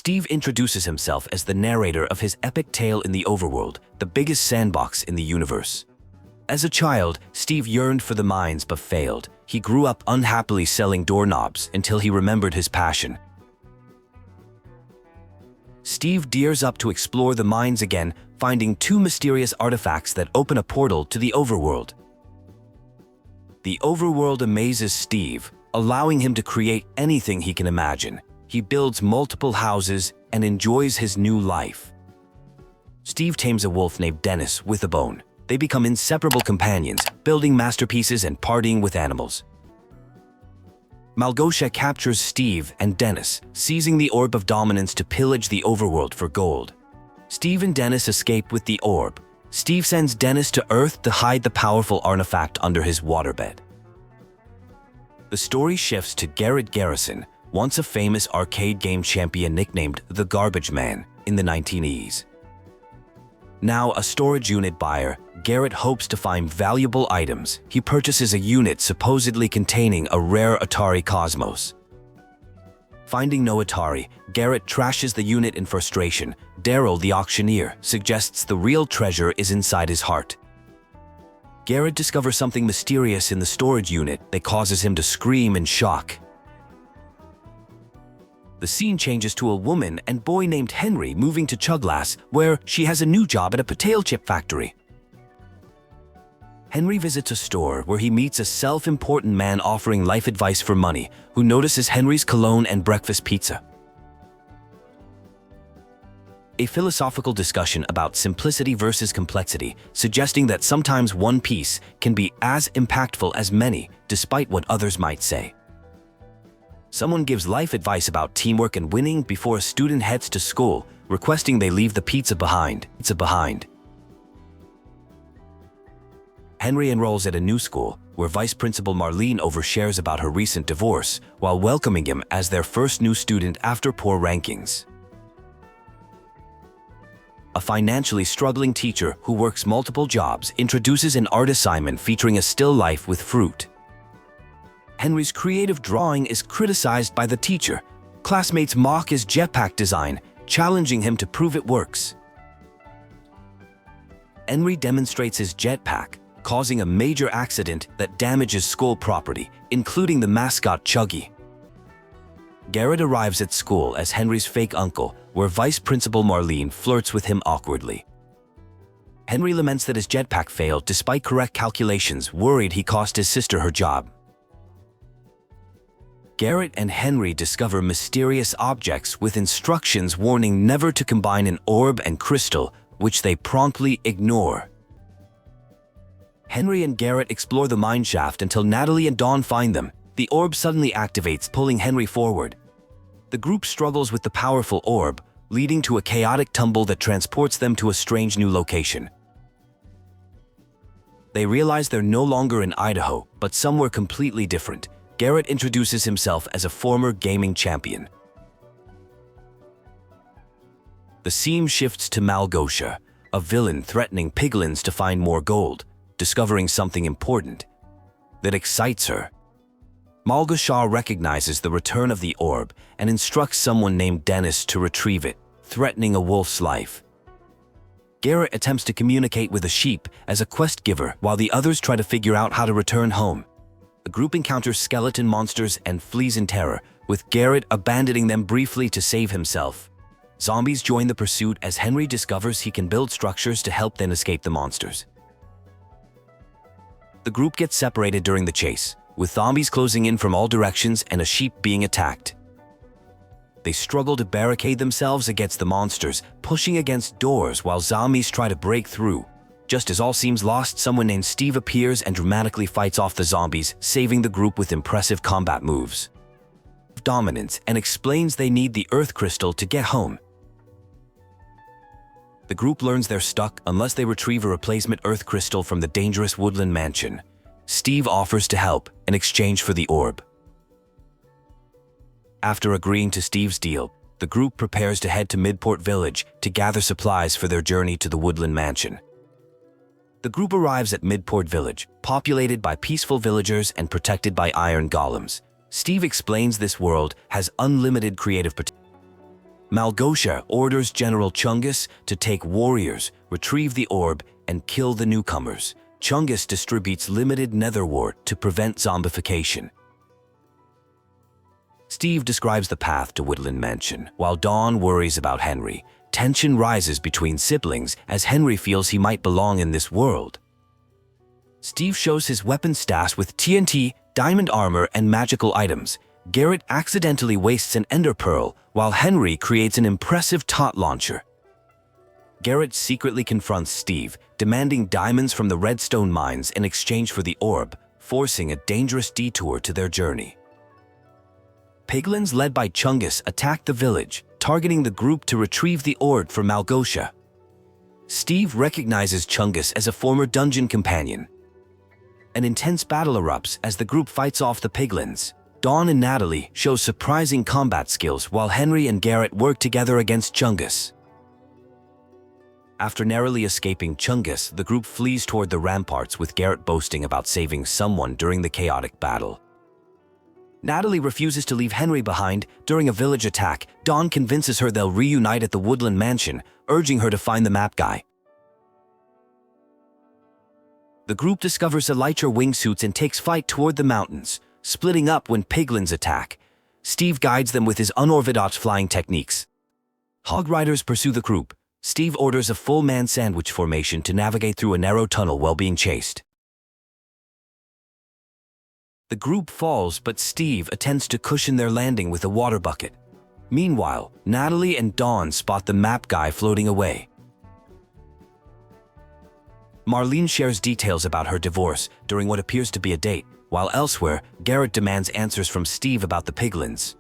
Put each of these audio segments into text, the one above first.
Steve introduces himself as the narrator of his epic tale in the Overworld, the biggest sandbox in the universe. As a child, Steve yearned for the mines but failed. He grew up unhappily selling doorknobs until he remembered his passion. Steve dares up to explore the mines again, finding two mysterious artifacts that open a portal to the Overworld. The Overworld amazes Steve, allowing him to create anything he can imagine. He builds multiple houses and enjoys his new life. Steve tames a wolf named Dennis with a bone. They become inseparable companions, building masterpieces and partying with animals. Malgosha captures Steve and Dennis, seizing the Orb of Dominance to pillage the Overworld for gold. Steve and Dennis escape with the orb. Steve sends Dennis to Earth to hide the powerful artifact under his waterbed. The story shifts to Garrett Garrison, once a famous arcade game champion nicknamed the Garbage Man in the 1980s. Now a storage unit buyer, Garrett hopes to find valuable items. He purchases a unit supposedly containing a rare Atari Cosmos. Finding no Atari, Garrett trashes the unit in frustration. Daryl, the auctioneer, suggests the real treasure is inside his heart. Garrett discovers something mysterious in the storage unit that causes him to scream in shock. The scene changes to a woman and boy named Henry moving to Chuglass, where she has a new job at a potato chip factory. Henry visits a store where he meets a self-important man offering life advice for money, who notices Henry's cologne and breakfast pizza. A philosophical discussion about simplicity versus complexity, suggesting that sometimes one piece can be as impactful as many, despite what others might say. Someone gives life advice about teamwork and winning before a student heads to school, requesting they leave the pizza behind. Henry enrolls at a new school, where Vice Principal Marlene overshares about her recent divorce, while welcoming him as their first new student after poor rankings. A financially struggling teacher who works multiple jobs introduces an art assignment featuring a still life with fruit. Henry's creative drawing is criticized by the teacher. Classmates mock his jetpack design, challenging him to prove it works. Henry demonstrates his jetpack, causing a major accident that damages school property, including the mascot Chuggy. Garrett arrives at school as Henry's fake uncle, where Vice Principal Marlene flirts with him awkwardly. Henry laments that his jetpack failed despite correct calculations, worried he cost his sister her job. Garrett and Henry discover mysterious objects with instructions warning never to combine an orb and crystal, which they promptly ignore. Henry and Garrett explore the mine shaft until Natalie and Dawn find them. The orb suddenly activates, pulling Henry forward. The group struggles with the powerful orb, leading to a chaotic tumble that transports them to a strange new location. They realize they're no longer in Idaho, but somewhere completely different. Garrett introduces himself as a former gaming champion. The scene shifts to Malgosha, a villain threatening piglins to find more gold, discovering something important that excites her. Malgosha recognizes the return of the orb and instructs someone named Dennis to retrieve it, threatening a wolf's life. Garrett attempts to communicate with a sheep as a quest giver while the others try to figure out how to return home. The group encounters skeleton monsters and flees in terror, with Garrett abandoning them briefly to save himself. Zombies join the pursuit as Henry discovers he can build structures to help them escape the monsters. The group gets separated during the chase, with zombies closing in from all directions and a sheep being attacked. They struggle to barricade themselves against the monsters, pushing against doors while zombies try to break through. Just as all seems lost, someone named Steve appears and dramatically fights off the zombies, saving the group with impressive combat moves. Dominance, and explains they need the Earth Crystal to get home. The group learns they're stuck unless they retrieve a replacement Earth Crystal from the dangerous woodland mansion. Steve offers to help in exchange for the orb. After agreeing to Steve's deal, the group prepares to head to Midport Village to gather supplies for their journey to the woodland mansion. The group arrives at Midport Village, populated by peaceful villagers and protected by iron golems. Steve explains this world has unlimited creative potential. Malgosha orders General Chungus to take warriors, retrieve the orb, and kill the newcomers. Chungus distributes limited netherwort to prevent zombification. Steve describes the path to Woodland Mansion, while Dawn worries about Henry. Tension rises between siblings as Henry feels he might belong in this world. Steve shows his weapon stash with TNT, diamond armor, and magical items. Garrett accidentally wastes an ender pearl, while Henry creates an impressive tot launcher. Garrett secretly confronts Steve, demanding diamonds from the redstone mines in exchange for the orb, forcing a dangerous detour to their journey. Piglins led by Chungus attack the village, targeting the group to retrieve the orb for Malgosha. Steve recognizes Chungus as a former dungeon companion. An intense battle erupts as the group fights off the piglins. Dawn and Natalie show surprising combat skills while Henry and Garrett work together against Chungus. After narrowly escaping Chungus, the group flees toward the ramparts with Garrett boasting about saving someone during the chaotic battle. Natalie refuses to leave Henry behind during a village attack. Dawn convinces her they'll reunite at the Woodland Mansion, urging her to find the map guy. The group discovers elytra wingsuits and takes flight toward the mountains, splitting up when piglins attack. Steve guides them with his unorthodox flying techniques. Hog riders pursue the group. Steve orders a full man sandwich formation to navigate through a narrow tunnel while being chased. The group falls, but Steve attempts to cushion their landing with a water bucket. Meanwhile, Natalie and Dawn spot the map guy floating away. Marlene shares details about her divorce during what appears to be a date, while elsewhere, Garrett demands answers from Steve about the piglins.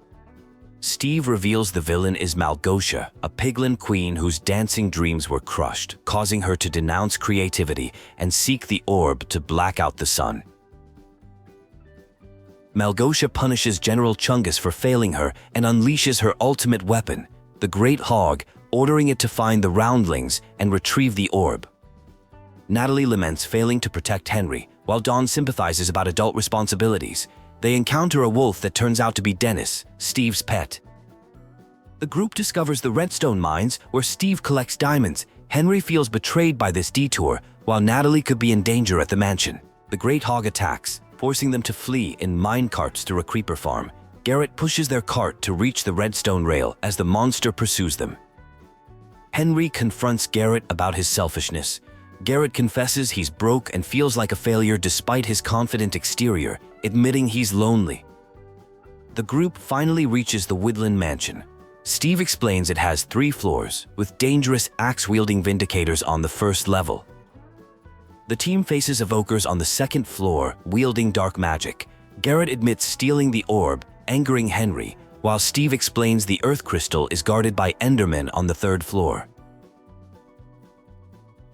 Steve reveals the villain is Malgosha, a piglin queen whose dancing dreams were crushed, causing her to denounce creativity and seek the orb to black out the sun. Malgosha punishes General Chungus for failing her and unleashes her ultimate weapon, the Great Hog, ordering it to find the roundlings and retrieve the orb. Natalie laments failing to protect Henry, while Dawn sympathizes about adult responsibilities. They encounter a wolf that turns out to be Dennis, Steve's pet. The group discovers the redstone mines where Steve collects diamonds. Henry feels betrayed by this detour, while Natalie could be in danger at the mansion. The Great Hog attacks, forcing them to flee in mine carts through a creeper farm. Garrett pushes their cart to reach the redstone rail as the monster pursues them. Henry confronts Garrett about his selfishness. Garrett confesses he's broke and feels like a failure despite his confident exterior, admitting he's lonely. The group finally reaches the Woodland Mansion. Steve explains it has 3 floors, with dangerous axe-wielding vindicators on the first level. The team faces evokers on the second floor, wielding dark magic. Garrett admits stealing the orb, angering Henry, while Steve explains the Earth Crystal is guarded by Endermen on the 3rd floor.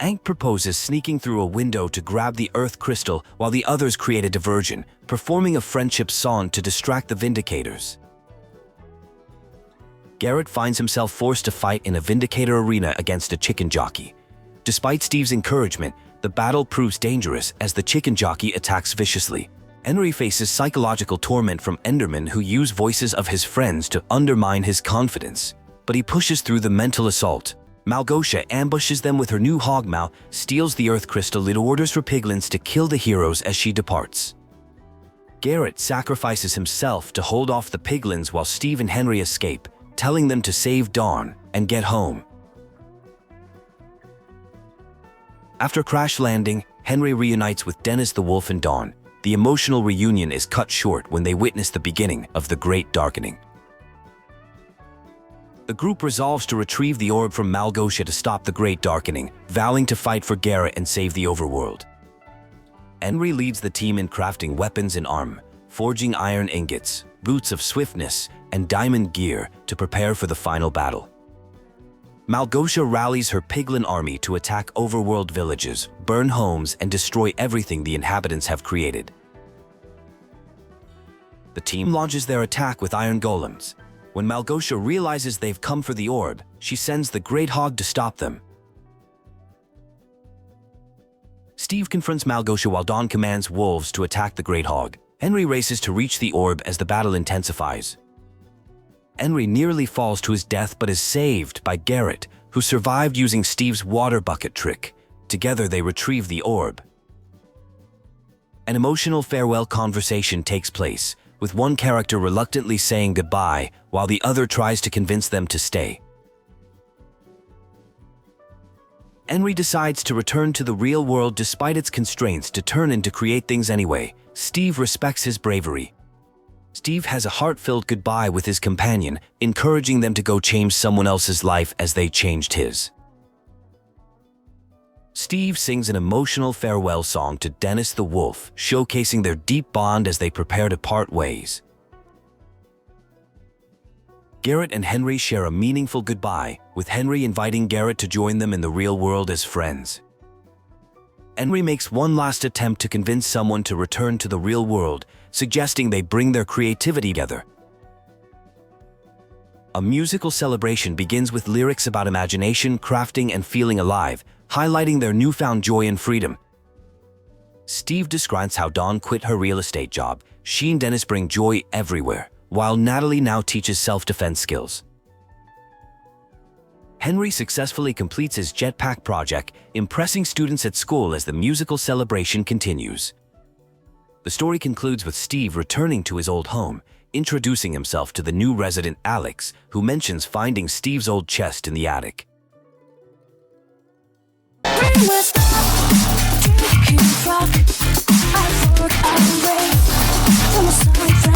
Hank proposes sneaking through a window to grab the Earth Crystal while the others create a diversion, performing a friendship song to distract the Vindicators. Garrett finds himself forced to fight in a Vindicator arena against a chicken jockey. Despite Steve's encouragement, the battle proves dangerous as the chicken jockey attacks viciously. Henry faces psychological torment from Endermen who use voices of his friends to undermine his confidence, but he pushes through the mental assault. Malgosha ambushes them with her new hogmouth, steals the Earth Crystal and orders for piglins to kill the heroes as she departs. Garrett sacrifices himself to hold off the piglins while Steve and Henry escape, telling them to save Dawn and get home. After crash landing, Henry reunites with Dennis the Wolf and Dawn. The emotional reunion is cut short when they witness the beginning of the Great Darkening. The group resolves to retrieve the orb from Malgosha to stop the Great Darkening, vowing to fight for Garrett and save the Overworld. Henry leads the team in crafting weapons and armor, forging iron ingots, boots of swiftness, and diamond gear to prepare for the final battle. Malgosha rallies her piglin army to attack Overworld villages, burn homes, and destroy everything the inhabitants have created. The team launches their attack with iron golems. When Malgosha realizes they've come for the orb, she sends the Great Hog to stop them. Steve confronts Malgosha while Dawn commands wolves to attack the Great Hog. Henry races to reach the orb as the battle intensifies. Henry nearly falls to his death but is saved by Garrett, who survived using Steve's water bucket trick. Together they retrieve the orb. An emotional farewell conversation takes place, with one character reluctantly saying goodbye while the other tries to convince them to stay. Henry decides to return to the real world despite its constraints to create things anyway. Steve respects his bravery. Steve has a heart-filled goodbye with his companion, encouraging them to go change someone else's life as they changed his. Steve sings an emotional farewell song to Dennis the wolf, showcasing their deep bond as they prepare to part ways. Garrett and Henry share a meaningful goodbye, with Henry inviting Garrett to join them in the real world as friends. Henry makes one last attempt to convince someone to return to the real world, suggesting they bring their creativity together. A musical celebration begins with lyrics about imagination, crafting, and feeling alive, highlighting their newfound joy and freedom. Steve describes how Dawn quit her real estate job. She and Dennis bring joy everywhere, while Natalie now teaches self-defense skills. Henry successfully completes his jetpack project, impressing students at school as the musical celebration continues. The story concludes with Steve returning to his old home, introducing himself to the new resident Alex, who mentions finding Steve's old chest in the attic. Rock, I thought I would wait till the sun